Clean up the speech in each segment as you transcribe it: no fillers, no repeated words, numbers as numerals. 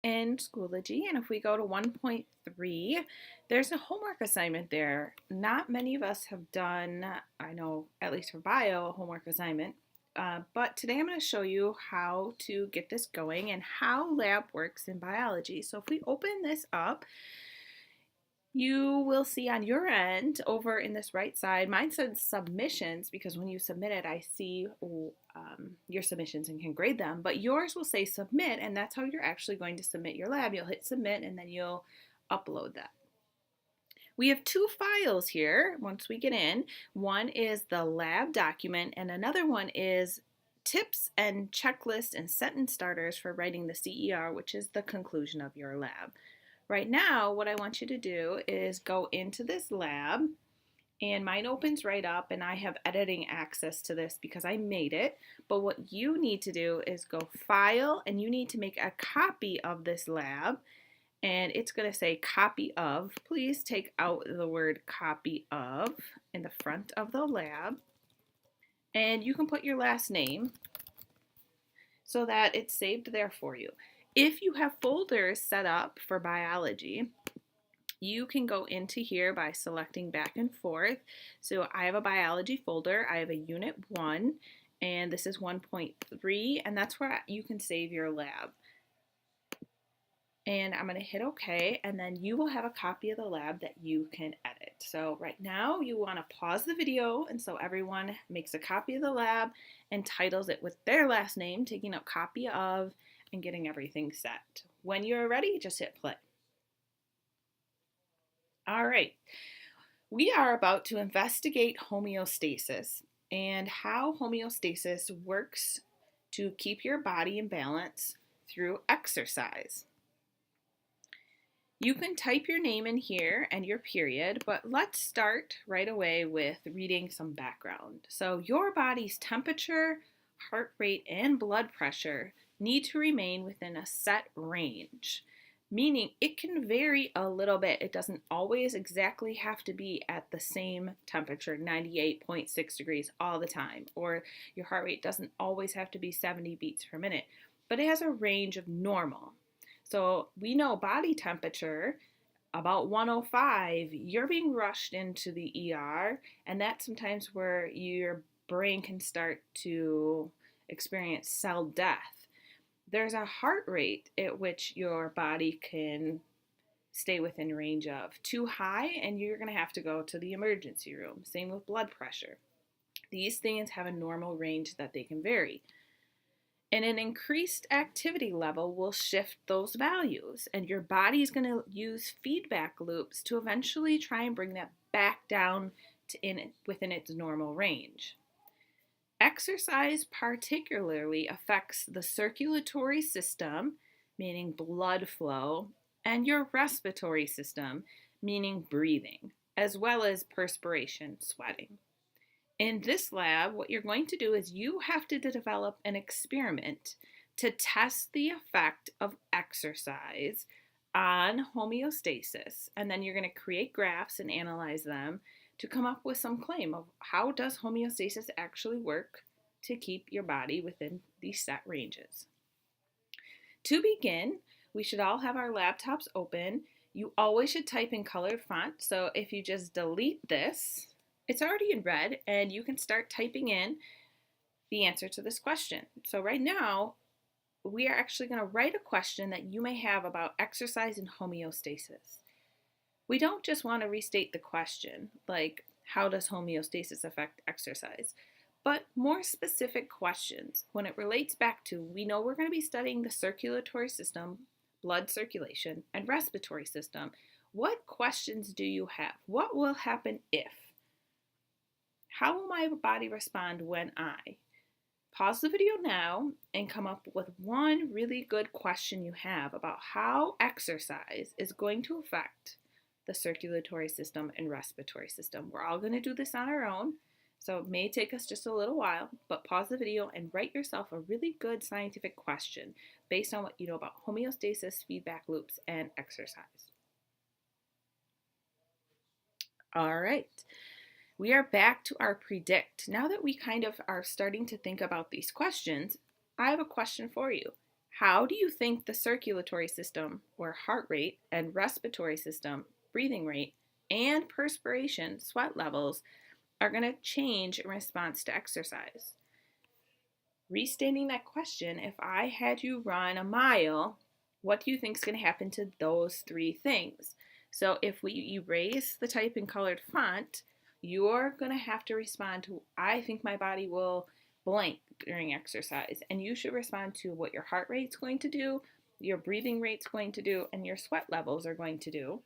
in Schoology, and if we go to 1.3, there's a homework assignment there. Not many of us have done, I know, at least for bio, a homework assignment. But today I'm going to show you how to get this going and how lab works in biology. So if we open this up, you will see on your end over in this right side, mine says submissions because when you submit it, I see your submissions and can grade them. But yours will say submit, and that's how you're actually going to submit your lab. You'll hit submit and then you'll upload that. We have two files here once we get in. One is the lab document, and another one is tips and checklists and sentence starters for writing the CER, which is the conclusion of your lab. Right now, what I want you to do is go into this lab, and mine opens right up, and I have editing access to this because I made it. But what you need to do is go File, and you need to make a copy of this lab, and it's going to say copy of. Please take out the word copy of in the front of the lab, and you can put your last name so that it's saved there for you. If you have folders set up for biology, you can go into here by selecting back and forth. So I have a biology folder, I have a unit 1, and this is 1.3, and that's where you can save your lab. And I'm going to hit OK, and then you will have a copy of the lab that you can edit. So right now you want to pause the video, and so everyone makes a copy of the lab and titles it with their last name, taking out copy of, and getting everything set. When you're ready, just hit play. All right, we are about to investigate homeostasis and how homeostasis works to keep your body in balance through exercise. You can type your name in here and your period, but let's start right away with reading some background. So your body's temperature, heart rate, and blood pressure need to remain within a set range, meaning it can vary a little bit. It doesn't always exactly have to be at the same temperature, 98.6 degrees all the time, or your heart rate doesn't always have to be 70 beats per minute, but it has a range of normal. So we know body temperature, about 105, you're being rushed into the ER, and that's sometimes where your brain can start to experience cell death. There's a heart rate at which your body can stay within range of. Too high, and you're going to have to go to the emergency room. Same with blood pressure. These things have a normal range that they can vary. And an increased activity level will shift those values, and your body is going to use feedback loops to eventually try and bring that back down to within its normal range. Exercise particularly affects the circulatory system, meaning blood flow, and your respiratory system, meaning breathing, as well as perspiration, sweating. In this lab, what you're going to do is you have to develop an experiment to test the effect of exercise on homeostasis. And then you're going to create graphs and analyze them to come up with some claim of how does homeostasis actually work to keep your body within these set ranges. To begin, we should all have our laptops open. You always should type in colored font. So if you just delete this, it's already in red, and you can start typing in the answer to this question. So right now, we are actually going to write a question that you may have about exercise and homeostasis. We don't just want to restate the question, like how does homeostasis affect exercise, but more specific questions when it relates back to, we know we're going to be studying the circulatory system, blood circulation, and respiratory system. What questions do you have? What will happen if? How will my body respond when I? Pause the video now and come up with one really good question you have about how exercise is going to affect the circulatory system and respiratory system. We're all going to do this on our own, so it may take us just a little while, but pause the video and write yourself a really good scientific question based on what you know about homeostasis, feedback loops, and exercise. All right. We are back to our predict. Now that we kind of are starting to think about these questions, I have a question for you. How do you think the circulatory system, or heart rate, and respiratory system, breathing rate, and perspiration, sweat levels, are going to change in response to exercise? Restating that question, if I had you run a mile, what do you think is going to happen to those three things? So if we erase the type in colored font, you're going to have to respond to, I think my body will blank during exercise. And you should respond to what your heart rate's going to do, your breathing rate's going to do, and your sweat levels are going to do.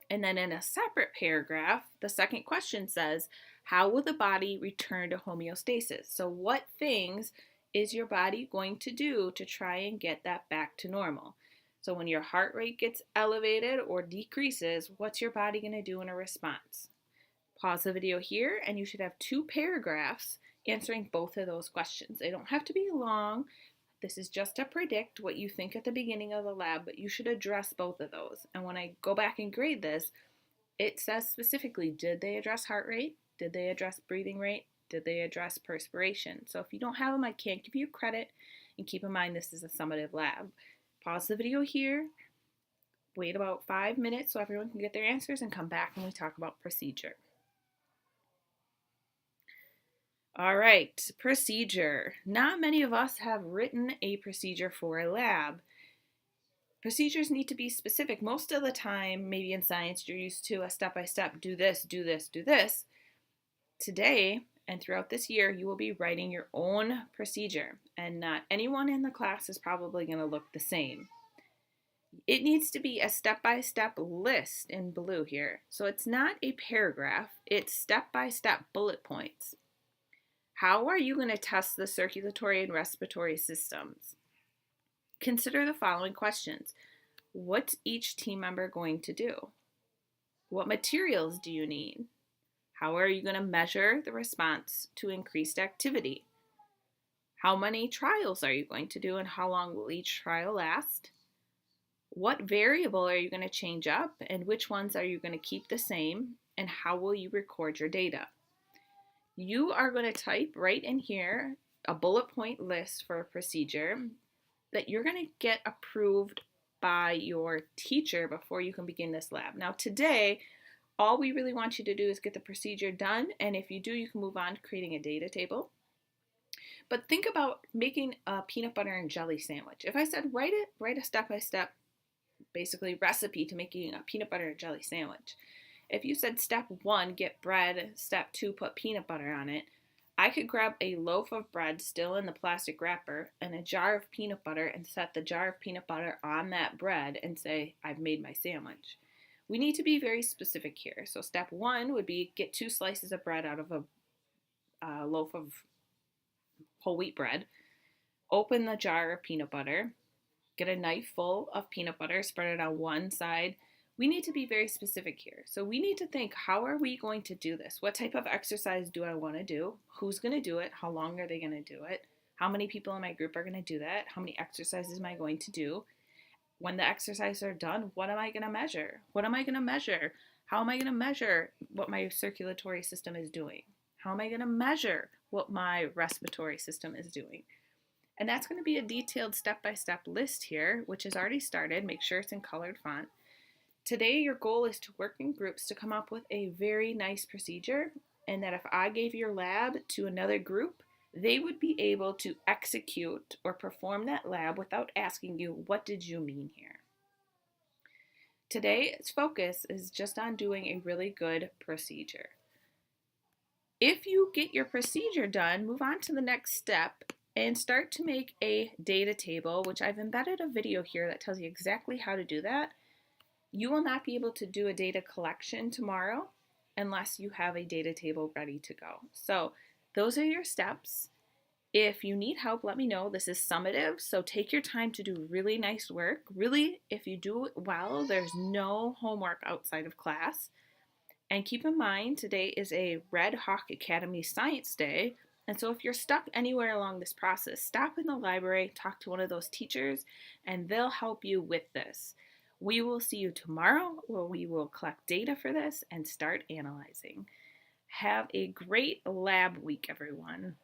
And then in a separate paragraph, the second question says, how will the body return to homeostasis? So what things is your body going to do to try and get that back to normal? So when your heart rate gets elevated or decreases, what's your body going to do in a response? Pause the video here and you should have 2 paragraphs answering both of those questions. They don't have to be long. This is just to predict what you think at the beginning of the lab, but you should address both of those. And when I go back and grade this, it says specifically, did they address heart rate? Did they address breathing rate? Did they address perspiration? So if you don't have them, I can't give you credit. And keep in mind, this is a summative lab. Pause the video here, wait about 5 minutes so everyone can get their answers, and come back when we talk about procedure. All right, procedure. Not many of us have written a procedure for a lab. Procedures need to be specific. Most of the time, maybe in science, you're used to a step-by-step, do this, do this, do this. Today, and throughout this year, you will be writing your own procedure, and not anyone in the class is probably going to look the same. It needs to be a step-by-step list in blue here. So it's not a paragraph, it's step-by-step bullet points. How are you going to test the circulatory and respiratory systems? Consider the following questions. What's each team member going to do? What materials do you need? How are you going to measure the response to increased activity? How many trials are you going to do and how long will each trial last? What variable are you going to change up and which ones are you going to keep the same, and how will you record your data? You are going to type right in here a bullet point list for a procedure that you're going to get approved by your teacher before you can begin this lab. Now today, all we really want you to do is get the procedure done, and if you do, you can move on to creating a data table. But think about making a peanut butter and jelly sandwich. If I said write a step-by-step, basically recipe to making a peanut butter and jelly sandwich. If you said step 1, get bread, step 2, put peanut butter on it, I could grab a loaf of bread still in the plastic wrapper and a jar of peanut butter and set the jar of peanut butter on that bread and say, I've made my sandwich. We need to be very specific here. So step 1 would be get 2 slices of bread out of a loaf of whole wheat bread, open the jar of peanut butter, get a knife full of peanut butter, spread it on one side. We need to be very specific here. So we need to think, how are we going to do this? What type of exercise do I want to do? Who's going to do it? How long are they going to do it? How many people in my group are going to do that? How many exercises am I going to do? When the exercises are done, what am I going to measure? What am I going to measure? How am I going to measure what my circulatory system is doing? How am I going to measure what my respiratory system is doing? And that's going to be a detailed step-by-step list here, which has already started. Make sure it's in colored font. Today, your goal is to work in groups to come up with a very nice procedure, and that if I gave your lab to another group, they would be able to execute or perform that lab without asking you, what did you mean here? Today's focus is just on doing a really good procedure. If you get your procedure done, move on to the next step and start to make a data table, which I've embedded a video here that tells you exactly how to do that. You will not be able to do a data collection tomorrow unless you have a data table ready to go. So those are your steps. If you need help, let me know. This is summative, so take your time to do really nice work. Really, if you do it well, there's no homework outside of class. And keep in mind, today is a Red Hawk Academy Science Day. And so if you're stuck anywhere along this process, stop in the library, talk to one of those teachers, and they'll help you with this. We will see you tomorrow where we will collect data for this and start analyzing. Have a great lab week, everyone.